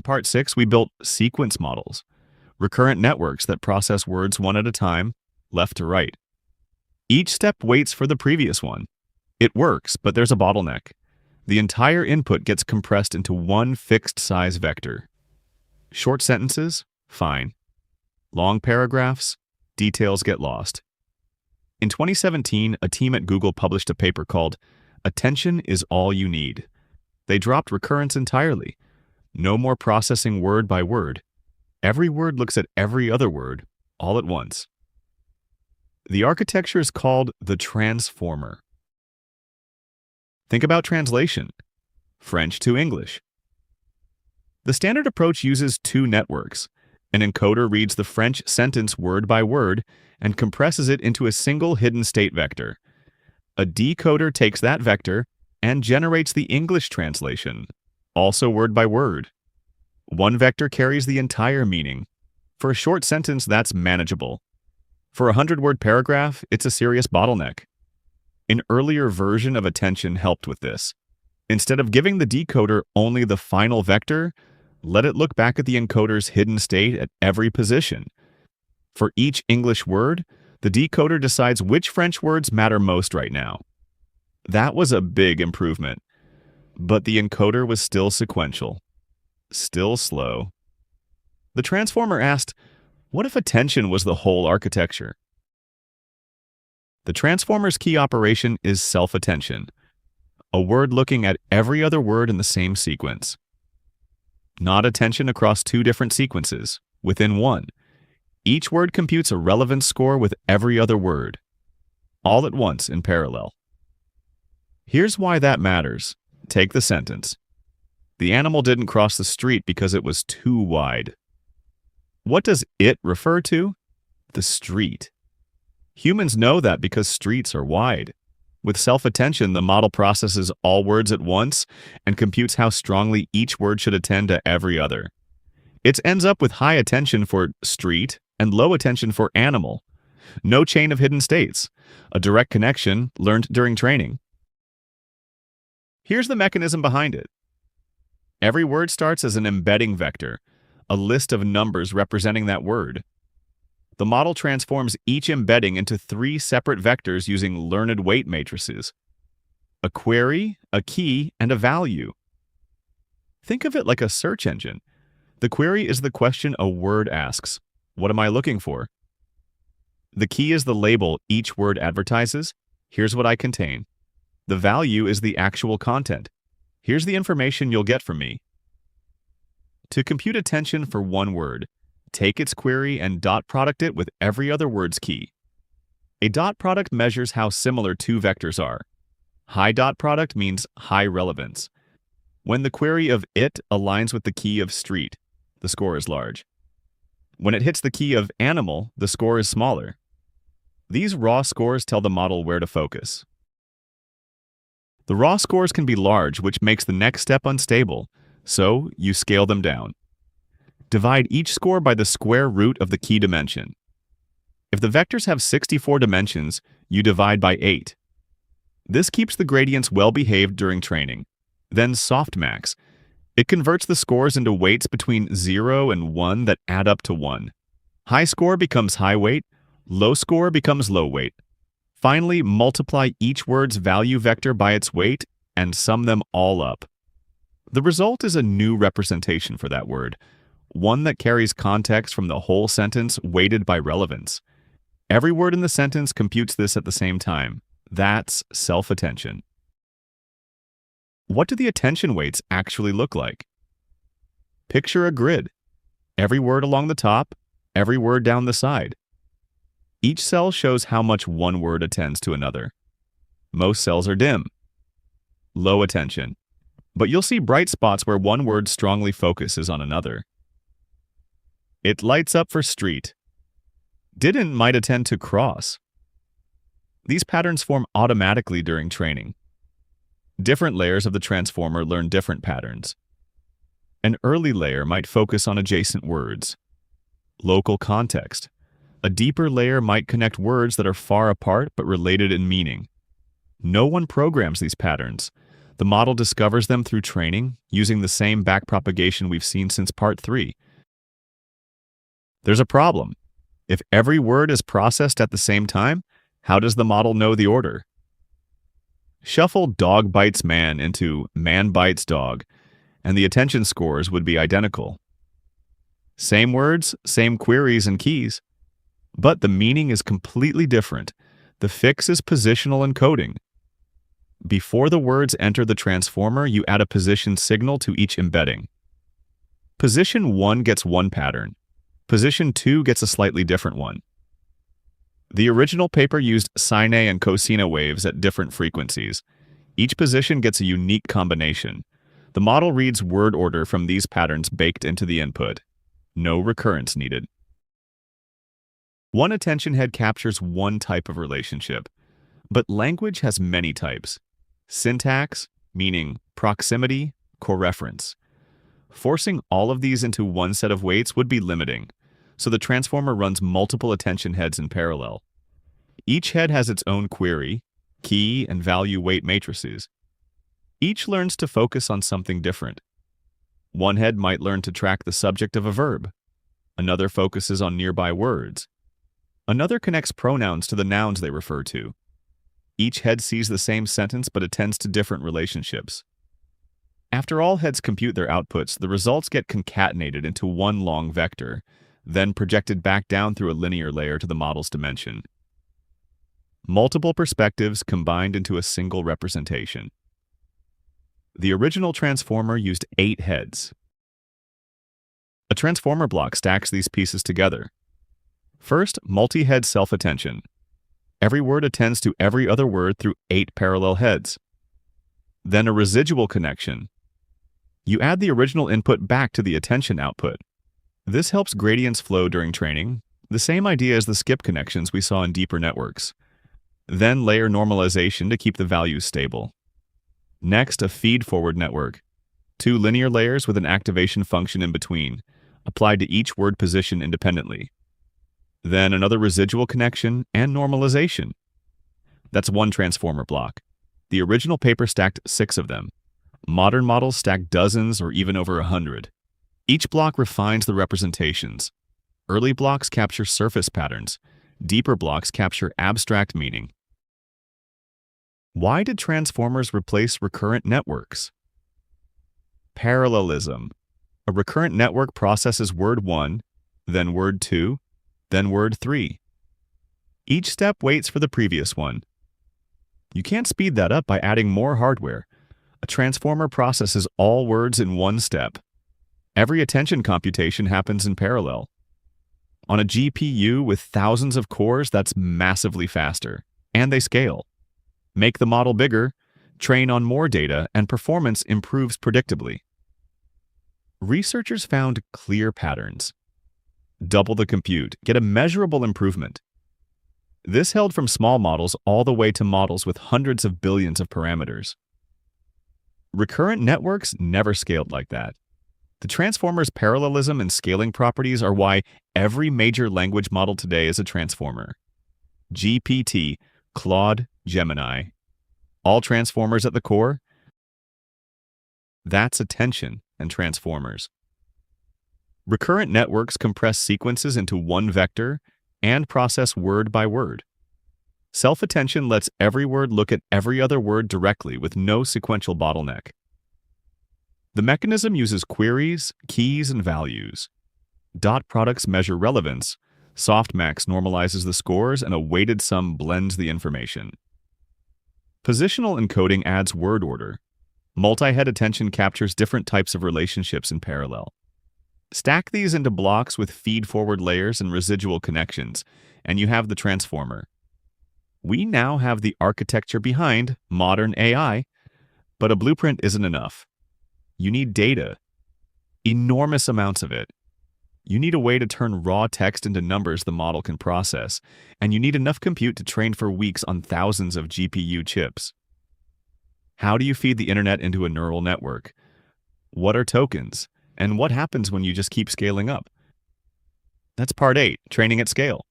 Part 6, we built sequence models, recurrent networks that process words one at a time, left to right. Each step waits for the previous one. It works, but there's a bottleneck. The entire input gets compressed into one fixed size vector. Short sentences? Fine. Long paragraphs? Details get lost. In 2017, a team at Google published a paper called "Attention is All You Need." They dropped recurrence entirely. No more processing word by word. Every word looks at every other word, all at once. The architecture is called the transformer. Think about translation. French to English. The standard approach uses two networks. An encoder reads the French sentence word by word and compresses it into a single hidden state vector. A decoder takes that vector and generates the English translation, also word by word. One vector carries the entire meaning. For a short sentence, that's manageable. For a 100-word paragraph, it's a serious bottleneck. An earlier version of attention helped with this. Instead of giving the decoder only the final vector, let it look back at the encoder's hidden state at every position. For each English word, the decoder decides which French words matter most right now. That was a big improvement. But the encoder was still sequential, still slow. The transformer asked, what if attention was the whole architecture? The transformer's key operation is self-attention, a word looking at every other word in the same sequence. Not attention across two different sequences, within one. Each word computes a relevance score with every other word, all at once in parallel. Here's why that matters. Take the sentence. The animal didn't cross the street because it was too wide. What does it refer to? The street. Humans know that because streets are wide. With self-attention, the model processes all words at once and computes how strongly each word should attend to every other. It ends up with high attention for street and low attention for animal. No chain of hidden states. A direct connection learned during training. Here's the mechanism behind it. Every word starts as an embedding vector, a list of numbers representing that word. The model transforms each embedding into 3 separate vectors using learned weight matrices: a query, a key, and a value. Think of it like a search engine. The query is the question a word asks. What am I looking for? The key is the label each word advertises. Here's what I contain. The value is the actual content. Here's the information you'll get from me. To compute attention for one word, take its query and dot product it with every other word's key. A dot product measures how similar two vectors are. High dot product means high relevance. When the query of it aligns with the key of street, the score is large. When it hits the key of animal, the score is smaller. These raw scores tell the model where to focus. The raw scores can be large, which makes the next step unstable, so you scale them down. Divide each score by the square root of the key dimension. If the vectors have 64 dimensions, you divide by 8. This keeps the gradients well behaved during training. Then softmax. It converts the scores into weights between 0 and 1 that add up to 1. High score becomes high weight, low score becomes low weight. Finally, multiply each word's value vector by its weight and sum them all up. The result is a new representation for that word, one that carries context from the whole sentence weighted by relevance. Every word in the sentence computes this at the same time. That's self-attention. What do the attention weights actually look like? Picture a grid. Every word along the top, every word down the side. Each cell shows how much one word attends to another. Most cells are dim. Low attention. But you'll see bright spots where one word strongly focuses on another. It lights up for street. Didn't might attend to cross. These patterns form automatically during training. Different layers of the transformer learn different patterns. An early layer might focus on adjacent words. Local context. A deeper layer might connect words that are far apart but related in meaning. No one programs these patterns. The model discovers them through training, using the same backpropagation we've seen since part 3. There's a problem. If every word is processed at the same time, how does the model know the order? Shuffle dog bites man into man bites dog, and the attention scores would be identical. Same words, same queries and keys, but the meaning is completely different. The fix is positional encoding. Before the words enter the transformer, you add a position signal to each embedding. Position 1 gets one pattern. Position 2 gets a slightly different one. The original paper used sine and cosine waves at different frequencies. Each position gets a unique combination. The model reads word order from these patterns baked into the input. No recurrence needed. One attention head captures one type of relationship, but language has many types. Syntax, meaning proximity, coreference. Forcing all of these into one set of weights would be limiting, so the transformer runs multiple attention heads in parallel. Each head has its own query, key, and value weight matrices. Each learns to focus on something different. One head might learn to track the subject of a verb. Another focuses on nearby words. Another connects pronouns to the nouns they refer to. Each head sees the same sentence but attends to different relationships. After all heads compute their outputs, the results get concatenated into one long vector, then projected back down through a linear layer to the model's dimension. Multiple perspectives combined into a single representation. The original transformer used 8 heads. A transformer block stacks these pieces together. First, multi-head self-attention. Every word attends to every other word through 8 parallel heads. Then a residual connection. You add the original input back to the attention output. This helps gradients flow during training, the same idea as the skip connections we saw in deeper networks. Then layer normalization to keep the values stable. Next, a feed-forward network. 2 linear layers with an activation function in between, applied to each word position independently. Then another residual connection and normalization. That's one transformer block. The original paper stacked 6 of them. Modern models stack dozens or even over 100. Each block refines the representations. Early blocks capture surface patterns. Deeper blocks capture abstract meaning. Why did transformers replace recurrent networks? Parallelism. A recurrent network processes word 1, then word 2, then word 3. Each step waits for the previous one. You can't speed that up by adding more hardware. A transformer processes all words in one step. Every attention computation happens in parallel. On a GPU with thousands of cores, that's massively faster, and they scale. Make the model bigger, train on more data, and performance improves predictably. Researchers found clear patterns. Double the compute, get a measurable improvement. This held from small models all the way to models with hundreds of billions of parameters. Recurrent networks never scaled like that. The transformer's parallelism and scaling properties are why every major language model today is a transformer. GPT, Claude, Gemini. All transformers at the core? That's attention and transformers. Recurrent networks compress sequences into one vector and process word by word. Self-attention lets every word look at every other word directly with no sequential bottleneck. The mechanism uses queries, keys, and values. Dot products measure relevance, softmax normalizes the scores, and a weighted sum blends the information. Positional encoding adds word order. Multi-head attention captures different types of relationships in parallel. Stack these into blocks with feed-forward layers and residual connections, and you have the transformer. We now have the architecture behind modern AI, but a blueprint isn't enough. You need data, enormous amounts of it. You need a way to turn raw text into numbers the model can process, and you need enough compute to train for weeks on thousands of GPU chips. How do you feed the internet into a neural network? What are tokens? And what happens when you just keep scaling up? That's part 8, training at scale.